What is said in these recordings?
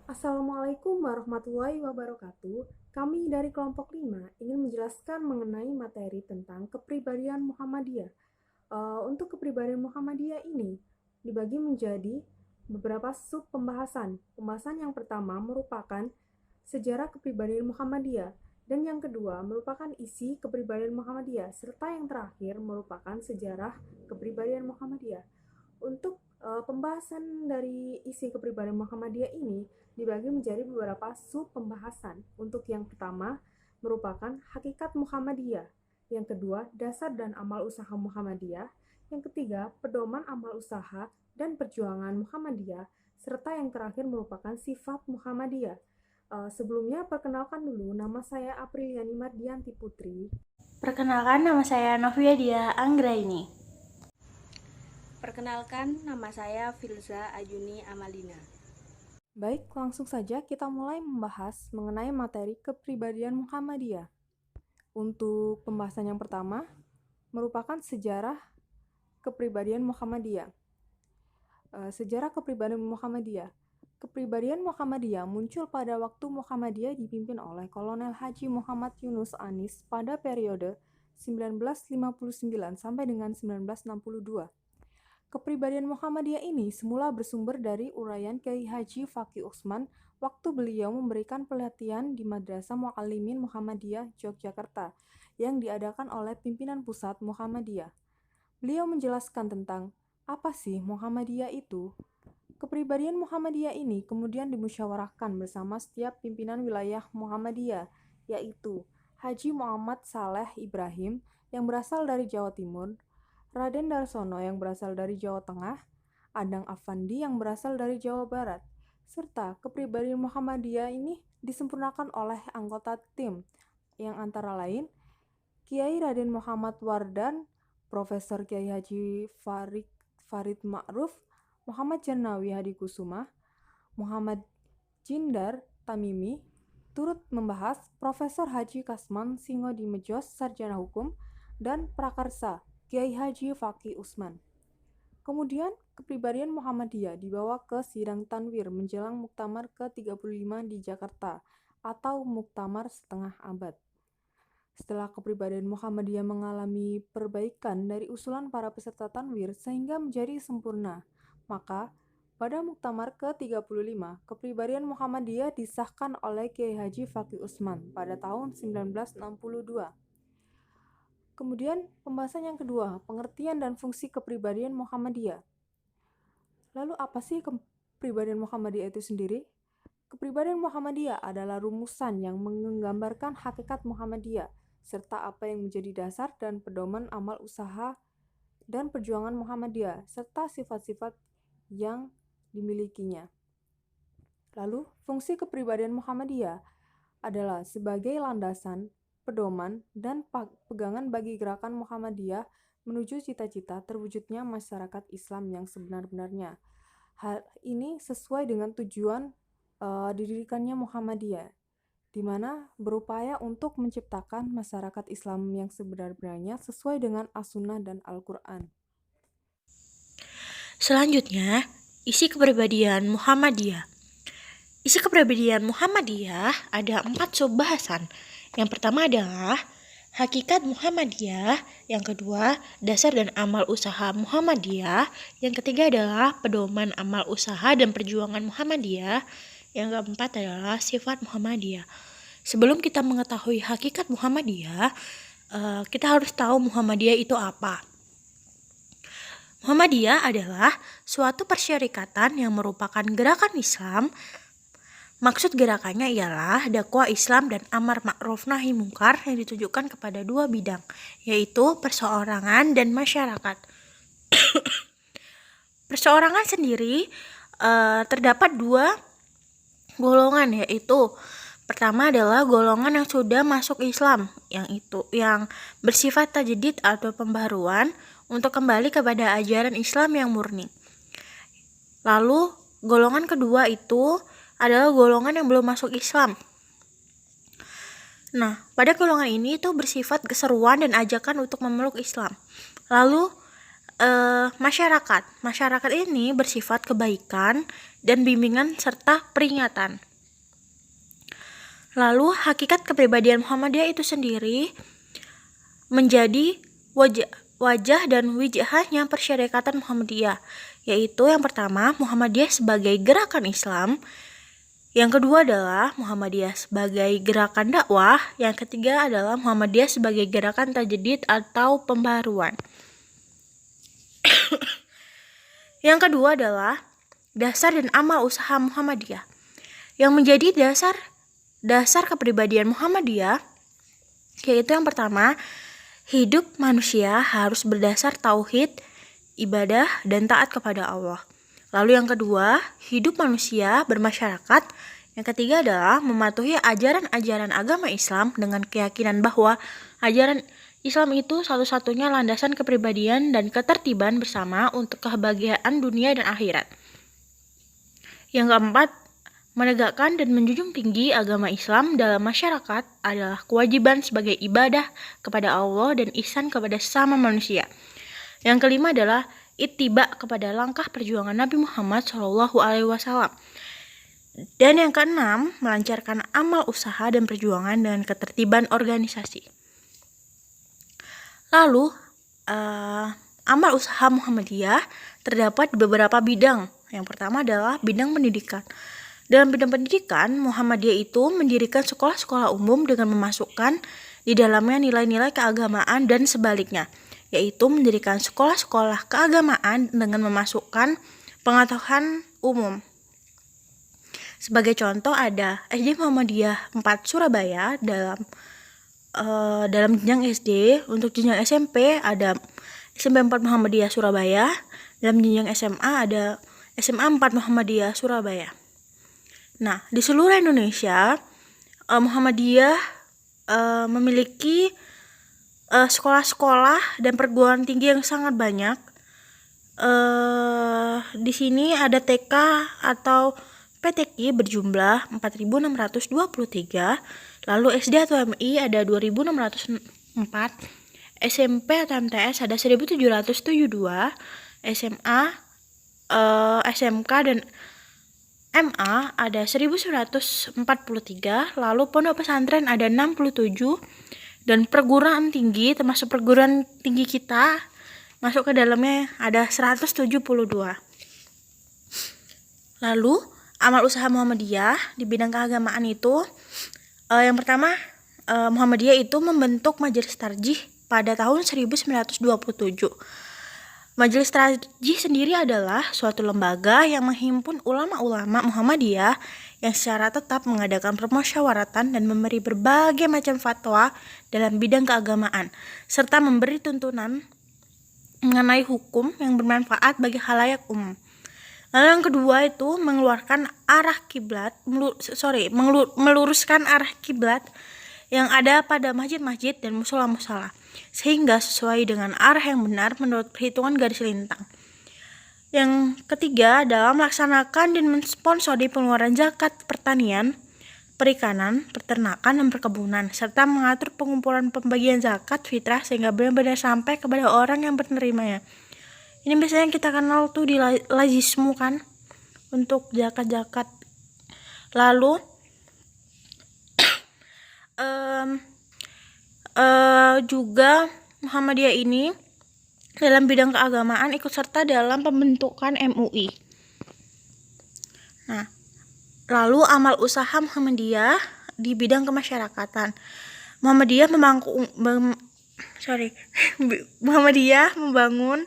Assalamualaikum warahmatullahi wabarakatuh. Kami dari kelompok 5 ingin menjelaskan mengenai materi tentang kepribadian Muhammadiyah. Untuk kepribadian Muhammadiyah ini dibagi menjadi beberapa sub pembahasan. Pembahasan yang pertama merupakan sejarah kepribadian Muhammadiyah dan yang kedua merupakan isi kepribadian Muhammadiyah serta yang terakhir merupakan sejarah kepribadian Muhammadiyah. Untuk pembahasan dari isi kepribadian Muhammadiyah ini dibagi menjadi beberapa sub pembahasan. Untuk yang pertama merupakan hakikat Muhammadiyah, yang kedua dasar dan amal usaha Muhammadiyah, yang ketiga pedoman amal usaha dan perjuangan Muhammadiyah, serta yang terakhir merupakan sifat Muhammadiyah. Sebelumnya perkenalkan dulu, nama saya Apriliani Mardianti Putri. Perkenalkan, nama saya Novia Dia Anggraini. Perkenalkan, nama saya Filza Ajuni Amalina. Baik, langsung saja kita mulai membahas mengenai materi kepribadian Muhammadiyah. Untuk pembahasan yang pertama, merupakan sejarah kepribadian Muhammadiyah. Sejarah kepribadian Muhammadiyah. Kepribadian Muhammadiyah muncul pada waktu Muhammadiyah dipimpin oleh Kolonel Haji Muhammad Yunus Anis pada periode 1959 sampai dengan 1962. Kepribadian Muhammadiyah ini semula bersumber dari uraian Kiai Haji Faqih Utsman waktu beliau memberikan pelatihan di Madrasah Muallimin Muhammadiyah Yogyakarta yang diadakan oleh pimpinan pusat Muhammadiyah. Beliau menjelaskan tentang apa sih Muhammadiyah itu. Kepribadian Muhammadiyah ini kemudian dimusyawarahkan bersama setiap pimpinan wilayah Muhammadiyah, yaitu Haji Muhammad Saleh Ibrahim yang berasal dari Jawa Timur, Raden Darsono yang berasal dari Jawa Tengah, Adang Afandi yang berasal dari Jawa Barat, serta kepribadian Muhammadiyah ini disempurnakan oleh anggota tim yang antara lain Kiai Raden Muhammad Wardan, Profesor Kiai Haji Farid Ma'ruf, Muhammad Jannawi Hadikusuma, Muhammad Jindar Tamimi, turut membahas Profesor Haji Kasman Singodimejos Sarjana Hukum, dan Prakarsa Kiai Haji Faqih Utsman. Kemudian, kepribadian Muhammadiyah dibawa ke sidang tanwir menjelang Muktamar ke-35 di Jakarta atau Muktamar setengah abad. Setelah kepribadian Muhammadiyah mengalami perbaikan dari usulan para peserta tanwir sehingga menjadi sempurna, maka pada Muktamar ke-35, kepribadian Muhammadiyah disahkan oleh Kiai Haji Faqih Utsman pada tahun 1962. Kemudian pembahasan yang kedua, pengertian dan fungsi kepribadian Muhammadiyah. Lalu apa sih kepribadian Muhammadiyah itu sendiri? Kepribadian Muhammadiyah adalah rumusan yang menggambarkan hakikat Muhammadiyah, serta apa yang menjadi dasar dan pedoman amal usaha dan perjuangan Muhammadiyah, serta sifat-sifat yang dimilikinya. Lalu, fungsi kepribadian Muhammadiyah adalah sebagai landasan, pedoman, dan pegangan bagi gerakan Muhammadiyah menuju cita-cita terwujudnya masyarakat Islam yang sebenar-benarnya. Hal ini sesuai dengan tujuan didirikannya Muhammadiyah, di mana berupaya untuk menciptakan masyarakat Islam yang sebenar-benarnya sesuai dengan As-Sunnah dan Al-Quran. Selanjutnya, isi kepribadian Muhammadiyah. Isi kepribadian Muhammadiyah ada 4 subbahasan. Yang pertama adalah hakikat Muhammadiyah, yang kedua dasar dan amal usaha Muhammadiyah, yang ketiga adalah pedoman amal usaha dan perjuangan Muhammadiyah, yang keempat adalah sifat Muhammadiyah. Sebelum kita mengetahui hakikat Muhammadiyah, kita harus tahu Muhammadiyah itu apa. Muhammadiyah adalah suatu persyarikatan yang merupakan gerakan Islam. Maksud gerakannya ialah dakwah Islam dan amar ma'ruf nahi mungkar yang ditujukan kepada 2 bidang, yaitu perseorangan dan masyarakat. Perseorangan sendiri terdapat 2 golongan, yaitu pertama adalah golongan yang sudah masuk Islam, yang bersifat tajdid atau pembaharuan untuk kembali kepada ajaran Islam yang murni. Lalu golongan kedua itu adalah golongan yang belum masuk Islam. Nah, pada golongan ini itu bersifat keseruan dan ajakan untuk memeluk Islam. Lalu masyarakat. Masyarakat ini bersifat kebaikan dan bimbingan serta peringatan. Lalu hakikat kepribadian Muhammadiyah itu sendiri menjadi wajah dan wijahnya persyarikatan Muhammadiyah, yaitu yang pertama Muhammadiyah sebagai gerakan Islam, yang kedua adalah Muhammadiyah sebagai gerakan dakwah, yang ketiga adalah Muhammadiyah sebagai gerakan tajdid atau pembaruan. Yang kedua adalah dasar dan amal usaha Muhammadiyah. Yang menjadi dasar kepribadian Muhammadiyah yaitu yang pertama, hidup manusia harus berdasar tauhid, ibadah, dan taat kepada Allah. Lalu yang kedua, hidup manusia bermasyarakat. Yang ketiga adalah mematuhi ajaran-ajaran agama Islam dengan keyakinan bahwa ajaran Islam itu satu-satunya landasan kepribadian dan ketertiban bersama untuk kebahagiaan dunia dan akhirat. Yang keempat, menegakkan dan menjunjung tinggi agama Islam dalam masyarakat adalah kewajiban sebagai ibadah kepada Allah dan ihsan kepada sesama manusia. Yang kelima adalah ittiba kepada langkah perjuangan Nabi Muhammad SAW. Dan yang keenam, melancarkan amal usaha dan perjuangan dengan ketertiban organisasi. Lalu, amal usaha Muhammadiyah terdapat di beberapa bidang. Yang pertama adalah bidang pendidikan. Dalam bidang pendidikan, Muhammadiyah itu mendirikan sekolah-sekolah umum dengan memasukkan di dalamnya nilai-nilai keagamaan dan sebaliknya, yaitu mendirikan sekolah-sekolah keagamaan dengan memasukkan pengetahuan umum. Sebagai contoh ada SD Muhammadiyah 4 Surabaya dalam jenjang SD. Untuk jenjang SMP ada SMP 4 Muhammadiyah Surabaya. Dalam jenjang SMA ada SMA 4 Muhammadiyah Surabaya. Nah, di seluruh Indonesia, Muhammadiyah memiliki sekolah-sekolah dan perguruan tinggi yang sangat banyak. Di sini ada TK atau PTQ berjumlah 4.623, lalu SD atau MI ada 2.604, SMP atau MTS ada 1.772, SMA, SMK dan MA ada 1.143, lalu pondok pesantren ada 67, dan perguruan tinggi termasuk perguruan tinggi kita masuk ke dalamnya ada 172. Lalu amal usaha Muhammadiyah di bidang keagamaan itu yang pertama, Muhammadiyah itu membentuk Majelis Tarjih pada tahun 1927. Majelis Tarjih sendiri adalah suatu lembaga yang menghimpun ulama-ulama Muhammadiyah yang secara tetap mengadakan permusyawaratan dan memberi berbagai macam fatwa dalam bidang keagamaan, serta memberi tuntunan mengenai hukum yang bermanfaat bagi khalayak umum. Lalu yang kedua itu meluruskan arah kiblat yang ada pada masjid-masjid dan musala-musala, sehingga sesuai dengan arah yang benar menurut perhitungan garis lintang. Yang ketiga adalah melaksanakan dan mensponsori pengeluaran zakat pertanian, perikanan, peternakan, dan perkebunan, serta mengatur pengumpulan pembagian zakat fitrah sehingga benar-benar sampai kepada orang yang penerimanya. Ini biasanya kita kenal tuh di lazismu kan, untuk zakat-zakat. Lalu juga Muhammadiyah ini dalam bidang keagamaan ikut serta dalam pembentukan MUI. Nah, lalu amal usaha Muhammadiyah di bidang kemasyarakatan. Muhammadiyah membangun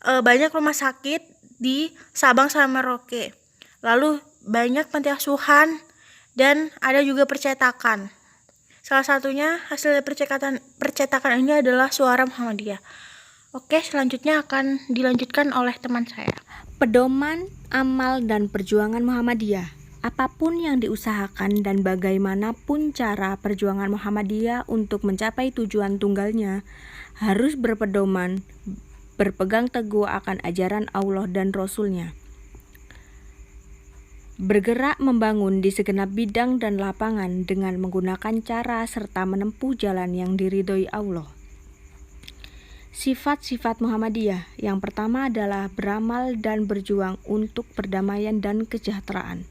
banyak rumah sakit di Sabang sampai Merauke. Lalu banyak panti asuhan dan ada juga percetakan. Salah satunya hasil percetakan ini adalah Suara Muhammadiyah. Oke, selanjutnya akan dilanjutkan oleh teman saya. Pedoman, amal, dan perjuangan Muhammadiyah. Apapun yang diusahakan dan bagaimanapun cara perjuangan Muhammadiyah untuk mencapai tujuan tunggalnya harus berpegang teguh akan ajaran Allah dan Rasul-Nya. Bergerak membangun di segenap bidang dan lapangan dengan menggunakan cara serta menempuh jalan yang diridhoi Allah. Sifat-sifat Muhammadiyah yang pertama adalah beramal dan berjuang untuk perdamaian dan kesejahteraan.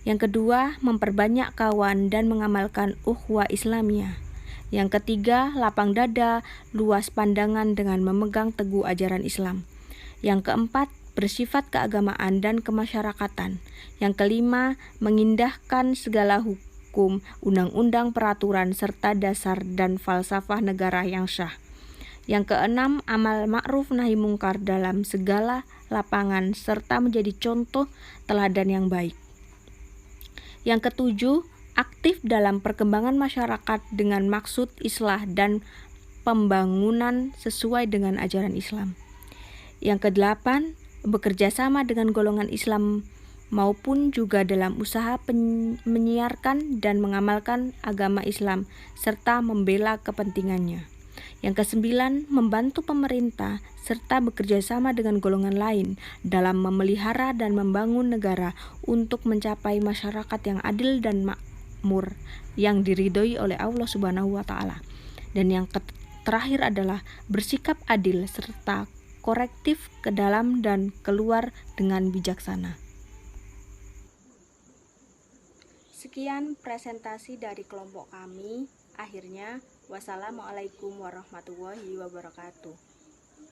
Yang kedua, memperbanyak kawan dan mengamalkan ukhuwah Islamiyah. Yang ketiga, lapang dada, luas pandangan dengan memegang teguh ajaran Islam. Yang keempat, bersifat keagamaan dan kemasyarakatan. Yang kelima, mengindahkan segala hukum, undang-undang, peraturan, serta dasar dan falsafah negara yang syah. Yang keenam, amal ma'ruf nahi mungkar dalam segala lapangan serta menjadi contoh teladan yang baik. Yang ketujuh, aktif dalam perkembangan masyarakat dengan maksud islah dan pembangunan sesuai dengan ajaran Islam. Yang kedelapan, bekerja sama dengan golongan Islam maupun juga dalam usaha menyiarkan dan mengamalkan agama Islam serta membela kepentingannya. Yang kesembilan, membantu pemerintah serta bekerja sama dengan golongan lain dalam memelihara dan membangun negara untuk mencapai masyarakat yang adil dan makmur yang diridhoi oleh Allah Subhanahu wa taala. Dan yang terakhir adalah bersikap adil serta korektif ke dalam dan keluar dengan bijaksana. Sekian presentasi dari kelompok kami. Akhirnya, wassalamualaikum warahmatullahi wabarakatuh.